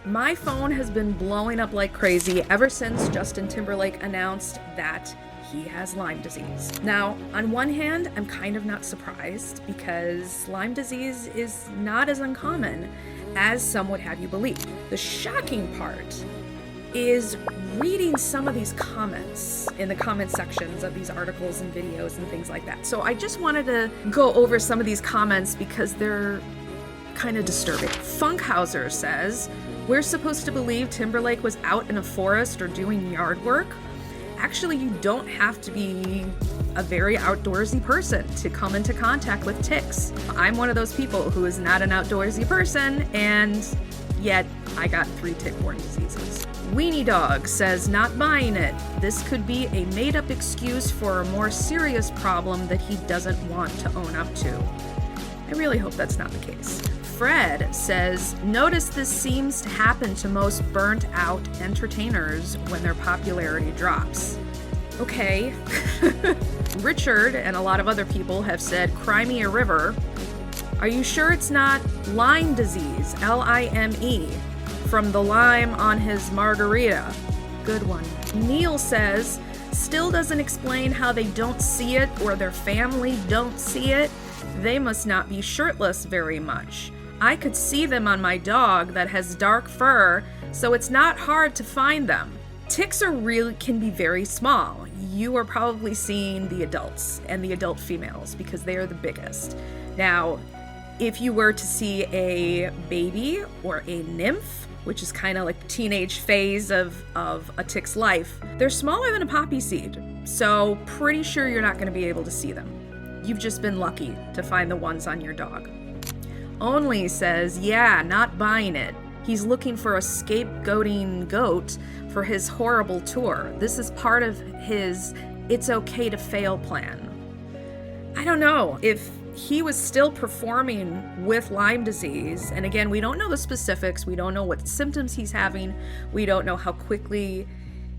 My phone has been blowing up like crazy ever since Justin Timberlake announced that he has Lyme disease. Now, on one hand, I'm kind of not surprised because Lyme disease is not as uncommon as some would have you believe. The shocking part is reading some of these comments in the comment sections of these articles and videos and things like that. So I just wanted to go over some of these comments because they're kind of disturbing. Funkhauser says, "We're supposed to believe Timberlake was out in a forest or doing yard work. Actually, you don't have to be a very outdoorsy person to come into contact with ticks. I'm one of those people who is not an outdoorsy person, and yet I got 3 tick-borne diseases." Weenie Dog says, "Not buying it. This could be a made-up excuse for a more serious problem that he doesn't want to own up to." I really hope that's not the case. Fred says, "Notice this seems to happen to most burnt-out entertainers when their popularity drops." Okay. Richard and a lot of other people have said, "Cry me a river. Are you sure it's not Lyme disease, Lime, from the lime on his margarita?" Good one. Neil says, "Still doesn't explain how they don't see it or their family don't see it. They must not be shirtless very much. I could see them on my dog that has dark fur, so it's not hard to find them." Ticks can be very small. You are probably seeing the adults and the adult females because they are the biggest. Now, if you were to see a baby or a nymph, which is kind of like the teenage phase of a tick's life, they're smaller than a poppy seed. So pretty sure you're not going to be able to see them. You've just been lucky to find the ones on your dog. Only says, "Yeah, not buying it. He's looking for a scapegoating goat for his horrible tour. This is part of his it's okay to fail plan." I don't know if he was still performing with Lyme disease. And again, we don't know the specifics. We don't know what symptoms he's having. We don't know how quickly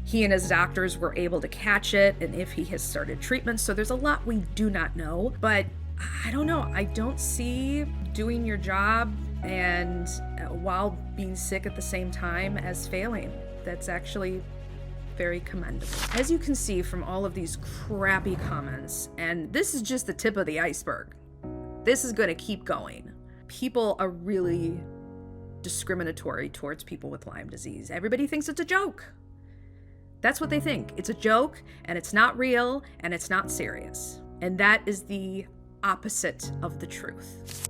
he and his doctors were able to catch it and if he has started treatment. So there's a lot we do not know. But I don't know. I don't see doing your job and while being sick at the same time as failing. That's actually very commendable. As you can see from all of these crappy comments, and this is just the tip of the iceberg. This is going to keep going. People are really discriminatory towards people with Lyme disease. Everybody thinks it's a joke. That's what they think. It's a joke, and it's not real, and it's not serious. And that is the opposite of the truth.